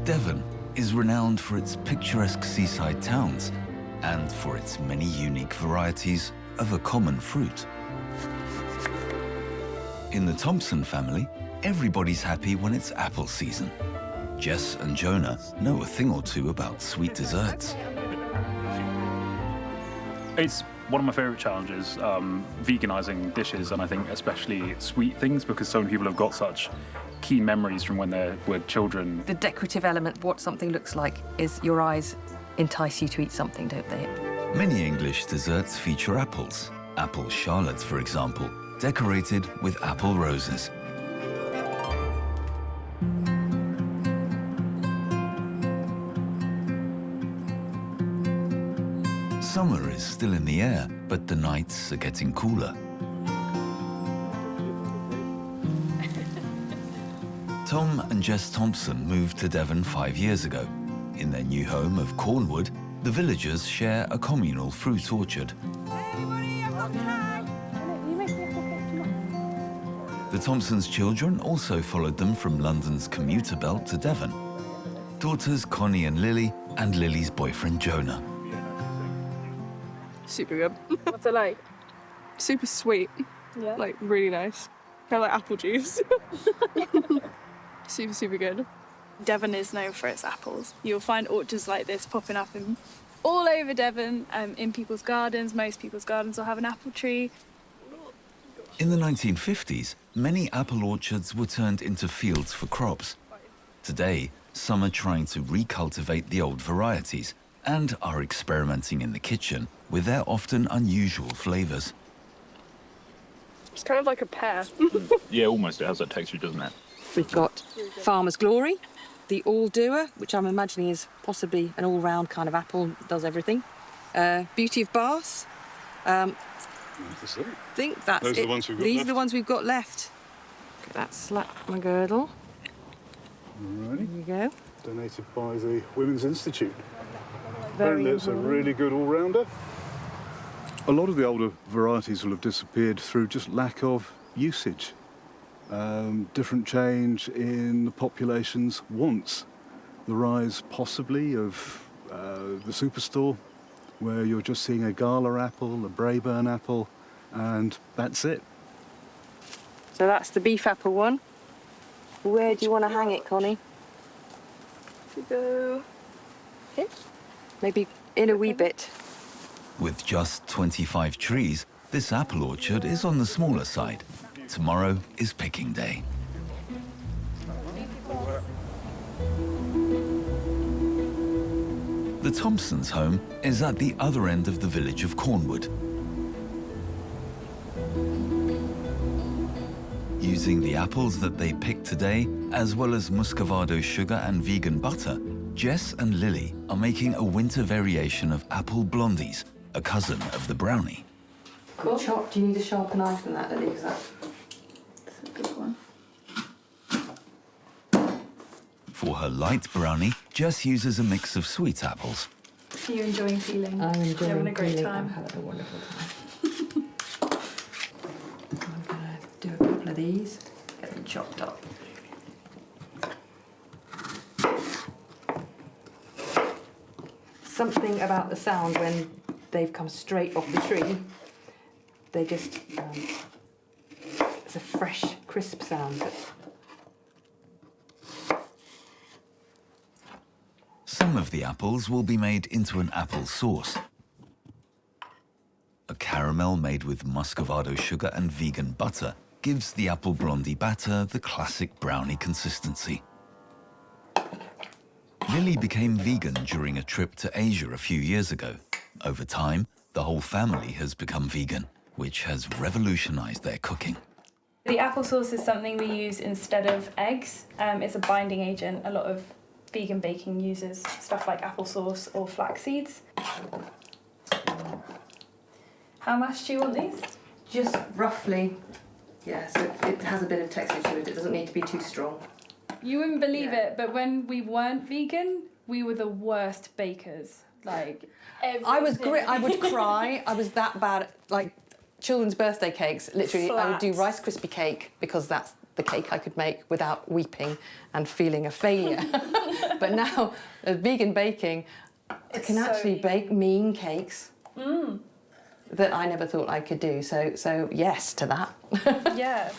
Devon is renowned for its picturesque seaside towns and for its many unique varieties of a common fruit. In the Thomson family, everybody's happy when it's apple season. Jess and Jonah know a thing or two about sweet desserts. It's one of my favourite challenges, veganising dishes, and I think especially sweet things, because so many people have got such key memories from when they were children. The decorative element, what something looks like, is your eyes entice you to eat something, don't they? Many English desserts feature apples. Apple charlotte, for example, decorated with apple roses. Summer is still in the air, but the nights are getting cooler. Tom and Jess Thomson moved to Devon 5 years ago. In their new home of Cornwood, the villagers share a communal fruit orchard. The Thomsons' children also followed them from London's commuter belt to Devon. Daughters Connie and Lily, and Lily's boyfriend Jonah. Super good. What's it like? Super sweet. Yeah. Like, really nice. Kind of like apple juice. Super, super good. Devon is known for its apples. You'll find orchards like this popping up all over Devon, in people's gardens. Most people's gardens will have an apple tree. In the 1950s, many apple orchards were turned into fields for crops. Today, some are trying to recultivate the old varieties and are experimenting in the kitchen with their often unusual flavours. It's kind of like a pear. Yeah, almost. It has that texture, doesn't it? We've got Farmer's Glory, the All-Doer, which I'm imagining is possibly an all-round kind of apple, does everything. Beauty of Bath. I think that's Those it. are the ones we've got These left. are the ones we've got left. That's slap my girdle. Alrighty. There you go. Donated by the Women's Institute. Very Apparently it's a important. really good all-rounder. A lot of the older varieties will have disappeared through just lack of usage. Different change in the population's wants. The rise possibly of the superstore, where you're just seeing a Gala apple, a Braeburn apple, and that's it. So that's the beef apple one. Where do you want to hang it, Connie? To go here? Maybe in a wee bit. With just 25 trees, this apple orchard is on the smaller side. Tomorrow is picking day. The Thomsons' home is at the other end of the village of Cornwood. Using the apples that they picked today, as well as muscovado sugar and vegan butter, Jess and Lily are making a winter variation of apple blondies, a cousin of the brownie. Cool. Chop. Do you need a sharper knife than that, Lily? That's a good one. For her light brownie, Jess uses a mix of sweet apples. Are you enjoying peeling? I'm enjoying Having a great peeling. time. I'm having a wonderful time. I'm going to do a couple of these, get them chopped up. Something about the sound when they've come straight off the tree. They just, it's a fresh, crisp sound. Some of the apples will be made into an apple sauce. A caramel made with muscovado sugar and vegan butter gives the apple blondie batter the classic brownie consistency. Lily became vegan during a trip to Asia a few years ago. Over time, The whole family has become vegan, which has revolutionized their cooking. The applesauce is something we use instead of eggs. It's a binding agent. A lot of vegan baking uses stuff like applesauce or flax seeds. How much do you want these? Just roughly, yeah, so it has a bit of texture to it. It doesn't need to be too strong. You wouldn't believe it, but when we weren't vegan, we were the worst bakers. Like, I was great. I would cry. I was that bad at, like, children's birthday cakes. Literally, I would do Rice Krispie cake because that's the cake I could make without weeping and feeling a failure. But now, vegan baking, I can actually bake mean cakes that I never thought I could do. So yes to that. Yeah.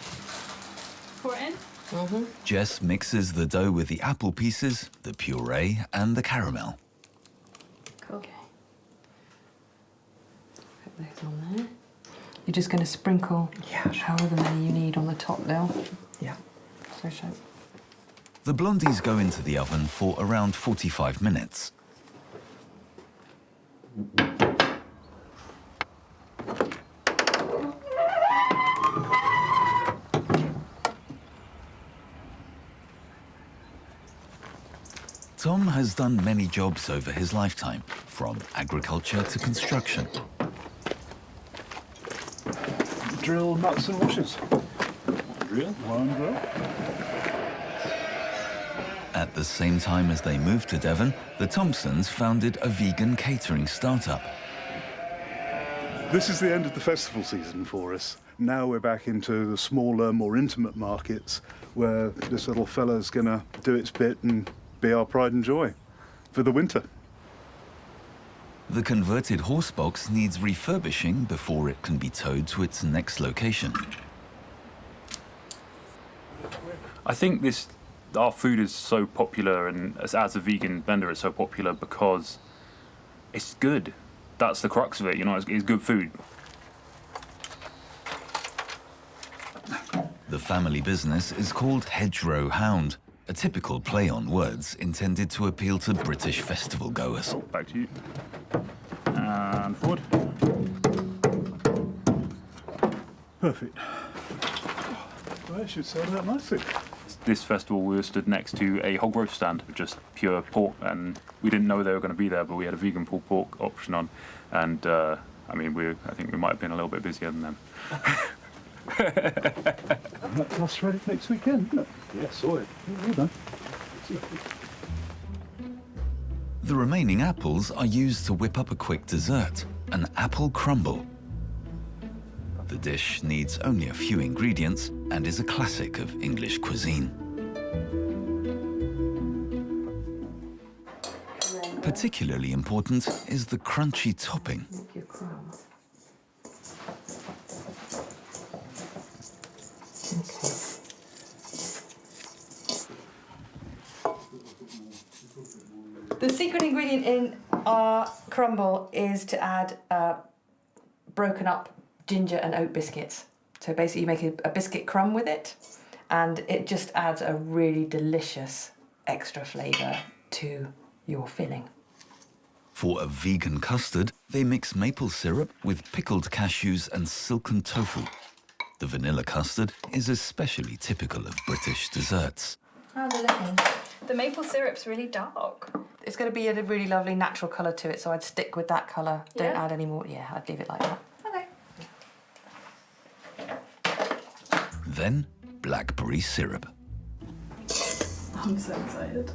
Pour it in. Jess mixes the dough with the apple pieces, the puree, and the caramel. Cool. Okay. Put those on there. You're just going to sprinkle however many you need on the top, Lil. Yeah. So show. The blondies go into the oven for around 45 minutes. Tom has done many jobs over his lifetime, from agriculture to construction. Drill nuts and washers. One drill. At the same time as they moved to Devon, the Thomsons founded a vegan catering startup. This is the end of the festival season for us. Now we're back into the smaller, more intimate markets where this little fella's gonna do its bit and be our pride and joy for the winter. The converted horse box needs refurbishing before it can be towed to its next location. I think our food is so popular, and as a vegan vendor, it's so popular because it's good. That's the crux of it, you know, it's good food. The family business is called Hedgerow Hound, a typical play on words intended to appeal to British festival goers. Oh, back to you. And forward. Perfect. Well, it should sell out nicely. This festival we were stood next to a hog roast stand with just pure pork, and we didn't know they were going to be there, but we had a vegan pulled pork option on, and I think we might have been a little bit busier than them. That's ready for next weekend, isn't it? Yeah, saw it. Well done. The remaining apples are used to whip up a quick dessert, an apple crumble. The dish needs only a few ingredients and is a classic of English cuisine. Particularly important is the crunchy topping. Your crumbs. The secret ingredient in our crumble is to add broken up ginger and oat biscuits. So basically you make a biscuit crumb with it, and it just adds a really delicious extra flavour to your filling. For a vegan custard, they mix maple syrup with pickled cashews and silken tofu. The vanilla custard is especially typical of British desserts. How's it looking? The maple syrup's really dark. It's going to be a really lovely natural colour to it, so I'd stick with that colour. Don't Yeah? add any more. Yeah, I'd leave it like that. Okay. Then, blackberry syrup. I'm so excited.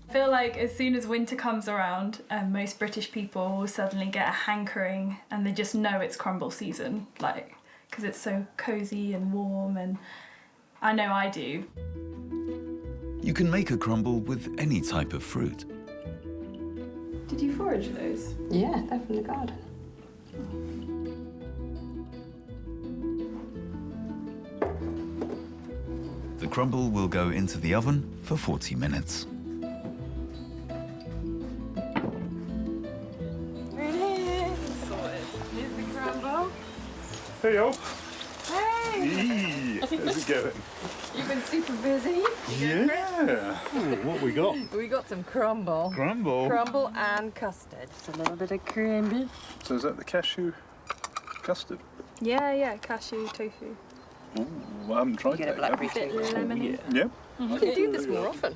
I feel like as soon as winter comes around, most British people will suddenly get a hankering, and they just know it's crumble season, like, because it's so cosy and warm, and I know I do. You can make a crumble with any type of fruit. Did you forage those? Yeah, they're from the garden. The crumble will go into the oven for 40 minutes. Here's the crumble. Hey, yo. Hey! How's it going? You've been super busy. Yeah. Oh, what we got? We got some crumble. Crumble. Crumble and custard. Just a little bit of crumble. So is that the cashew custard? Yeah, cashew, tofu. Ooh, I haven't tried Get a that blackberry yet. Bit lemony. Yeah. We can do this more often.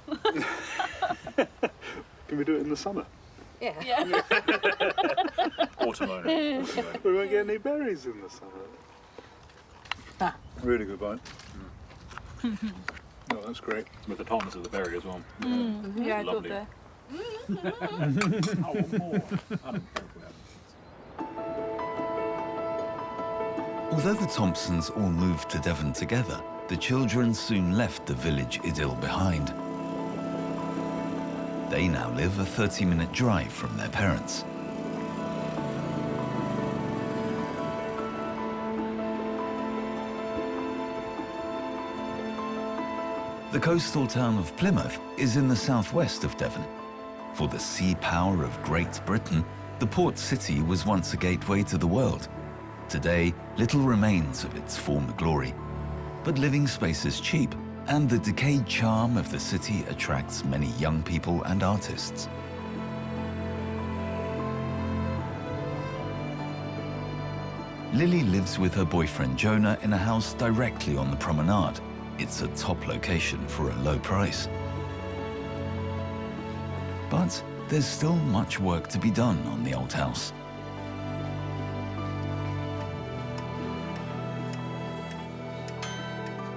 Can we do it in the summer? Yeah. Autumn only. We won't get any berries in the summer. Ah. Really good bite. Oh, that's great. With the tartness of the berry as well. Yeah, I thought Lovely. there. Although the Thomsons all moved to Devon together, the children soon left the village idyll behind. They now live a 30-minute drive from their parents. The coastal town of Plymouth is in the southwest of Devon. For the sea power of Great Britain, the port city was once a gateway to the world. Today, little remains of its former glory. But living space is cheap, and the decayed charm of the city attracts many young people and artists. Lily lives with her boyfriend Jonah in a house directly on the promenade. It's a top location for a low price. But there's still much work to be done on the old house.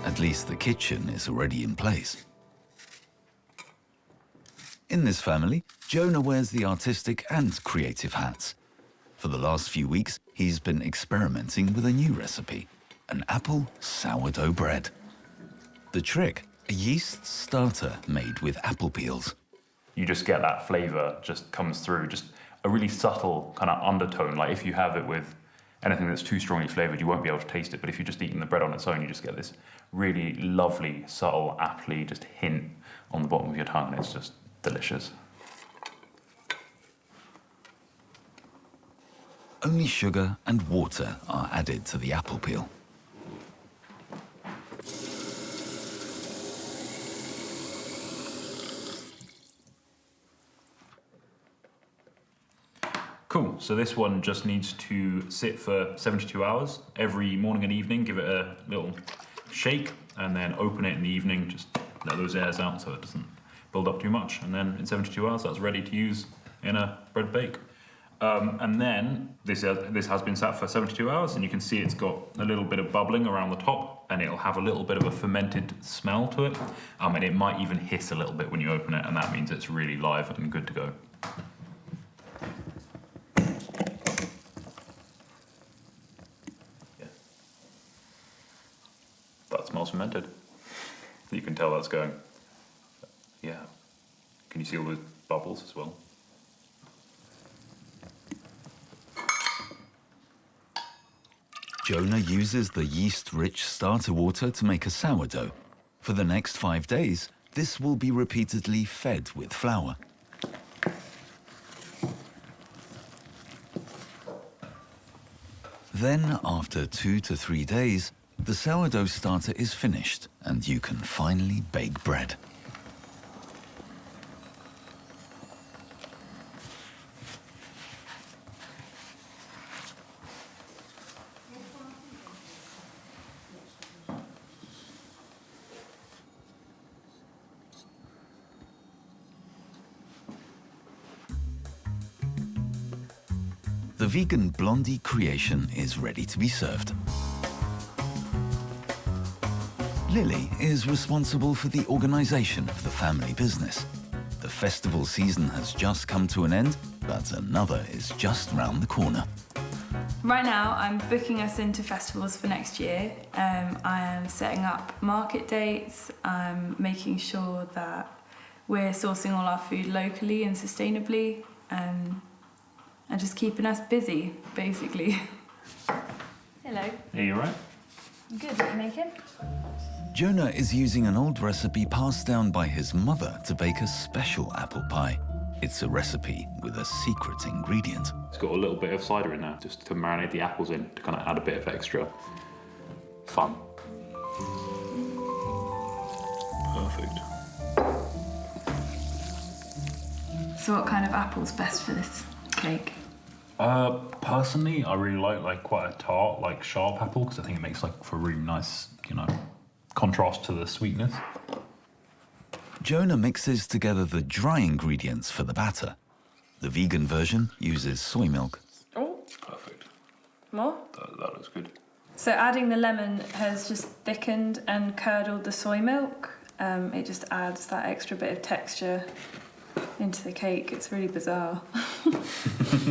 At least the kitchen is already in place. In this family, Jonah wears the artistic and creative hats. For the last few weeks, he's been experimenting with a new recipe, an apple sourdough bread. The trick, a yeast starter made with apple peels. You just get that flavour just comes through, just a really subtle kind of undertone. Like if you have it with anything that's too strongly flavoured, you won't be able to taste it. But if you're just eating the bread on its own, you just get this really lovely, subtle, appley just hint on the bottom of your tongue. It's just delicious. Only sugar and water are added to the apple peel. Cool, so this one just needs to sit for 72 hours. Every morning and evening, give it a little shake, and then open it in the evening, just let those airs out so it doesn't build up too much. And then in 72 hours, that's ready to use in a bread bake. And then this has been sat for 72 hours, and you can see it's got a little bit of bubbling around the top, and it'll have a little bit of a fermented smell to it. And it might even hiss a little bit when you open it, and that means it's really live and good to go. That smells fermented. You can tell that's going. Yeah. Can you see all those bubbles as well? Jonah uses the yeast-rich starter water to make a sourdough. For the next 5 days, this will be repeatedly fed with flour. Then, after 2 to 3 days, the sourdough starter is finished and you can finally bake bread. The vegan blondie creation is ready to be served. Lily is responsible for the organisation of the family business. The festival season has just come to an end, but another is just round the corner. Right now, I'm booking us into festivals for next year. I am setting up market dates. I'm making sure that we're sourcing all our food locally and sustainably, and just keeping us busy, basically. Hello. Are you right? Good, what you making? Jonah is using an old recipe passed down by his mother to bake a special apple pie. It's a recipe with a secret ingredient. It's got a little bit of cider in there, just to marinate the apples in, to kind of add a bit of extra fun. Perfect. So what kind of apple's best for this cake? Personally, I really like quite a tart, like sharp apple, because I think it makes like for a really nice, contrast to the sweetness. Jonah mixes together the dry ingredients for the batter. The vegan version uses soy milk. Oh, Perfect. more? That looks good. So adding the lemon has just thickened and curdled the soy milk. It just adds that extra bit of texture into the cake. It's really bizarre. Too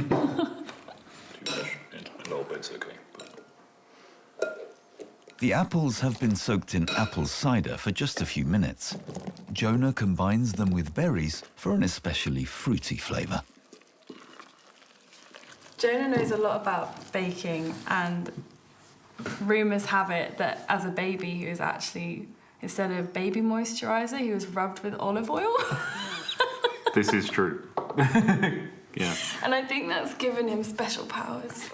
much. A little bit's okay. The apples have been soaked in apple cider for just a few minutes. Jonah combines them with berries for an especially fruity flavour. Jonah knows a lot about baking, and rumours have it that as a baby he was actually, instead of baby moisturiser, he was rubbed with olive oil. This is true. Yeah. And I think that's given him special powers.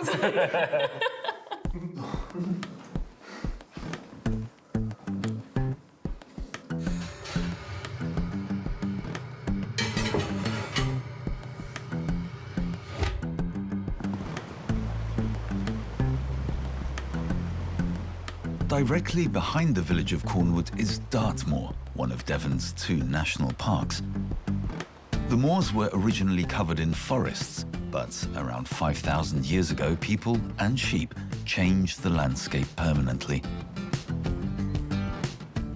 Directly behind the village of Cornwood is Dartmoor, one of Devon's 2 national parks. The moors were originally covered in forests, but around 5,000 years ago, people and sheep changed the landscape permanently.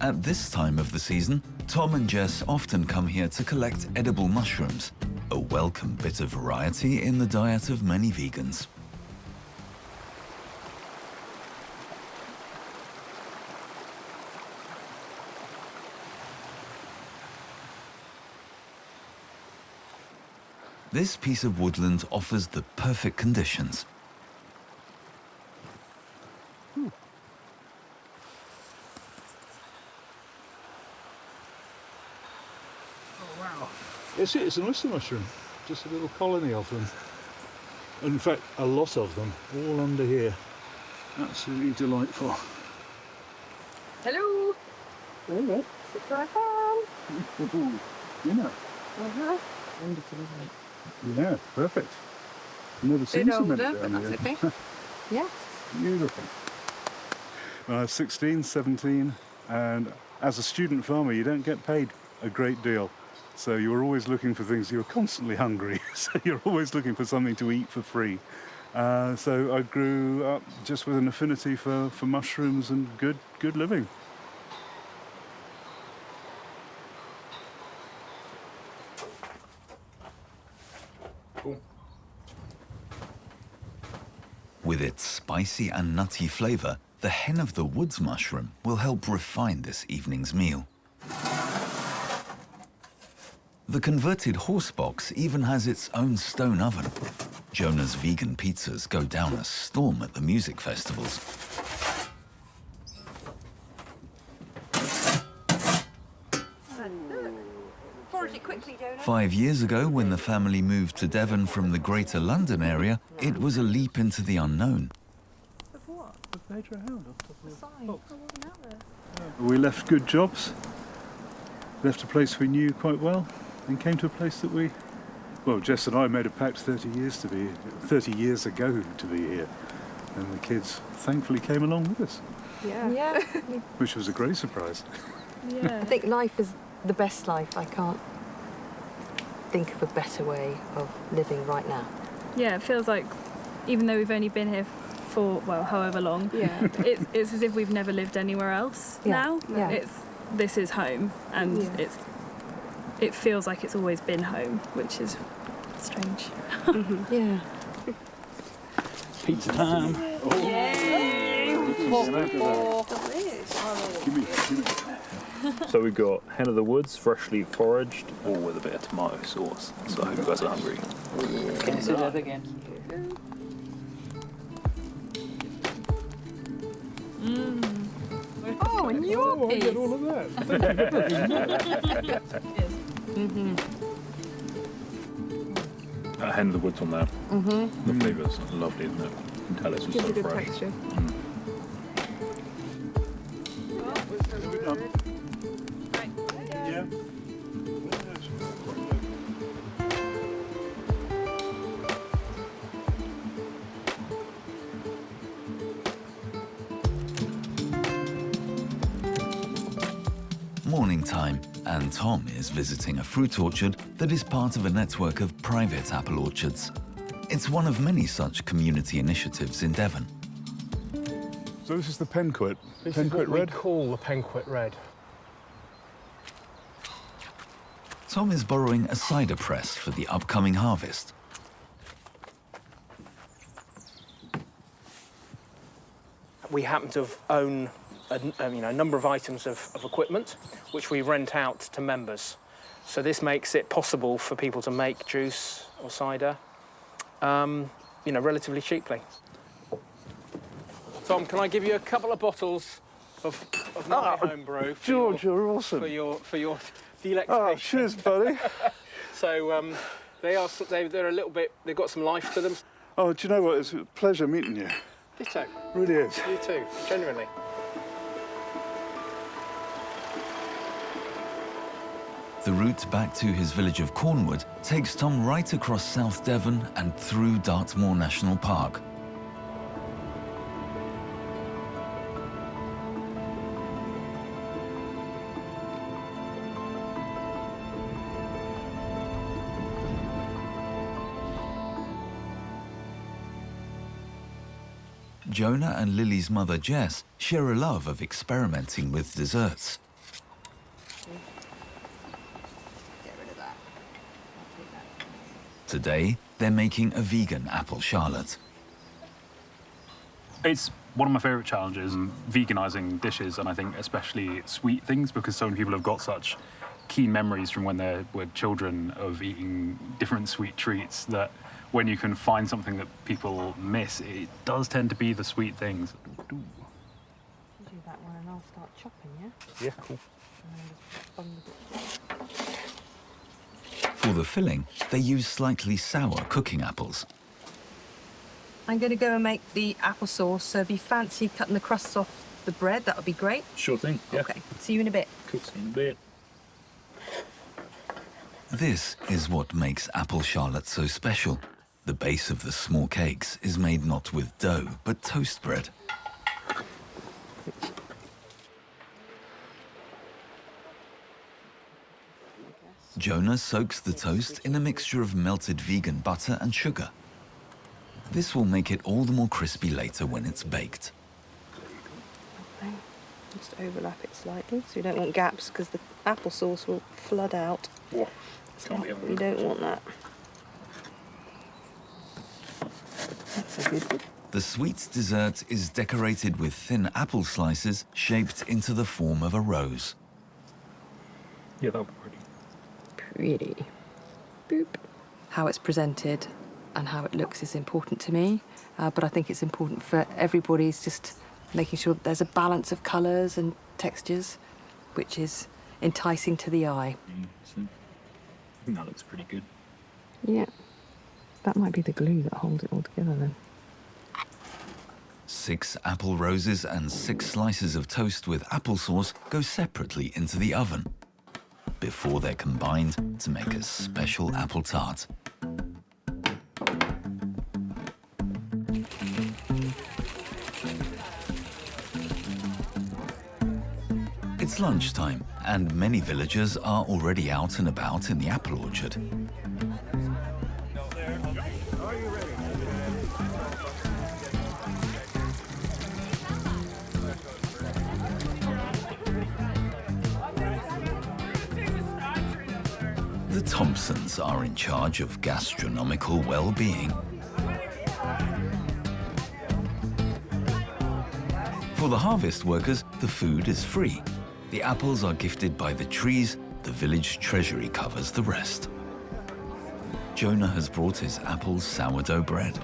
At this time of the season, Tom and Jess often come here to collect edible mushrooms, a welcome bit of variety in the diet of many vegans. This piece of woodland offers the perfect conditions. Oh, wow. It's an oyster mushroom, just a little colony of them. In fact, a lot of them, all under here. Absolutely delightful. Hello. Hello. Sit right down. Yeah. Wonderful, isn't it? Yeah, perfect. Never seen Bit so many older, but down that's here. okay. Yeah. Beautiful. When I was 16, 17, and as a student farmer, you don't get paid a great deal. So you're always looking for things, you're constantly hungry, so you're always looking for something to eat for free. So I grew up just with an affinity for mushrooms and good living. With its spicy and nutty flavour, the hen of the woods mushroom will help refine this evening's meal. The converted horse box even has its own stone oven. Jonah's vegan pizzas go down a storm at the music festivals. Forage it quickly, Jonah. 5 years ago, when the family moved to Devon from the Greater London area, it was a leap into the unknown. We left good jobs, left a place we knew quite well, and came to a place that Jess and I made a pact 30 years ago to be here, and the kids thankfully came along with us, Yeah. which was a great surprise. Yeah. I think life is the best life. I can't think of a better way of living right now. Yeah, it feels like, even though we've only been here for, however long, Yeah. it's as if we've never lived anywhere else Yeah, now. yeah. This is home, and it feels like it's always been home, which is strange. Yeah. Pizza time. Give me. So we've got hen of the woods, freshly foraged, all with a bit of tomato sauce. So I hope you guys are hungry. Do that again. Oh, and your I piece. get all of that. Hen of the woods on there. The flavour's lovely, isn't it? You can tell it's just so fresh. texture. morning time, and Tom is visiting a fruit orchard that is part of a network of private apple orchards. It's one of many such community initiatives in Devon. So this is the Penquit. This Penquit is what Red? we call the Penquit Red. Tom is borrowing a cider press for the upcoming harvest. We happen to own a number of items of equipment which we rent out to members. So this makes it possible for people to make juice or cider, relatively cheaply. Tom, can I give you a couple of bottles of my homebrew? George, you're awesome. For your delectation. Oh, cheers, buddy. So they're a little bit. They've got some life to them. Oh, do you know what? It's a pleasure meeting you. Ditto. Really is. You too, genuinely. The route back to his village of Cornwood takes Tom right across South Devon and through Dartmoor National Park. Jonah and Lily's mother Jess share a love of experimenting with desserts. Today, they're making a vegan apple charlotte. It's one of my favourite challenges, veganising dishes, and I think especially sweet things, because so many people have got such keen memories from when they were children of eating different sweet treats that when you can find something that people miss, it does tend to be the sweet things. You do that one and I'll start chopping, yeah? Yeah, cool. For the filling, they use slightly sour cooking apples. I'm going to go and make the applesauce, so if you fancy cutting the crusts off the bread, that would be great. Sure thing, yeah. Okay, see you in a bit. Cool, see you in a bit. This is what makes apple charlotte so special. The base of the small cakes is made not with dough, but toast bread. Jonah soaks the toast in a mixture of melted vegan butter and sugar. This will make it all the more crispy later when it's baked. Okay. Just overlap it slightly, so you don't want gaps because the applesauce will flood out. Whoa. So we don't want that. That's a good one. The sweet dessert is decorated with thin apple slices shaped into the form of a rose. Yeah, that'll be pretty. Pretty. Boop. How it's presented and how it looks is important to me, but I think it's important for everybody's just making sure that there's a balance of colours and textures, which is enticing to the eye. I think that looks pretty good. Yeah. That might be the glue that holds it all together then. 6 apple roses and 6 slices of toast with applesauce go separately into the oven before they're combined to make a special apple tart. It's lunchtime, and many villagers are already out and about in the apple orchard. The Thomsons are in charge of gastronomical well-being. For the harvest workers, the food is free. The apples are gifted by the trees, the village treasury covers the rest. Jonah has brought his apple sourdough bread.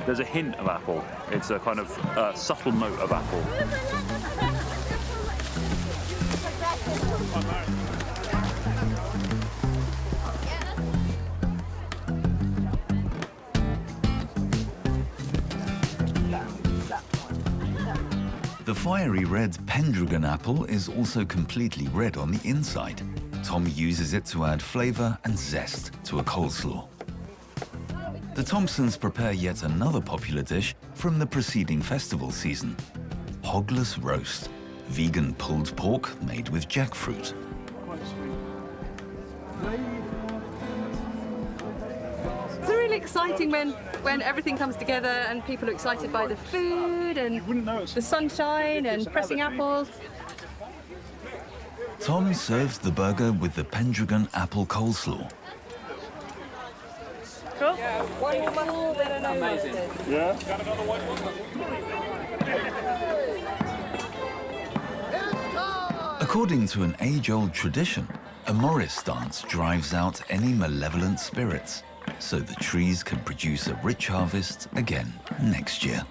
There's a hint of apple. It's a kind of subtle note of apple. The fiery red Pendragon apple is also completely red on the inside. Tom uses it to add flavour and zest to a coleslaw. The Thomsons prepare yet another popular dish from the preceding festival season: hogless roast, vegan pulled pork made with jackfruit. exciting when everything comes together and people are excited by the food and the sunshine and pressing apples. Tom serves the burger with the Pendragon apple coleslaw. Cool. One more than an Amazing. Yeah. According to an age-old tradition, a Morris dance drives out any malevolent spirits, so the trees can produce a rich harvest again next year.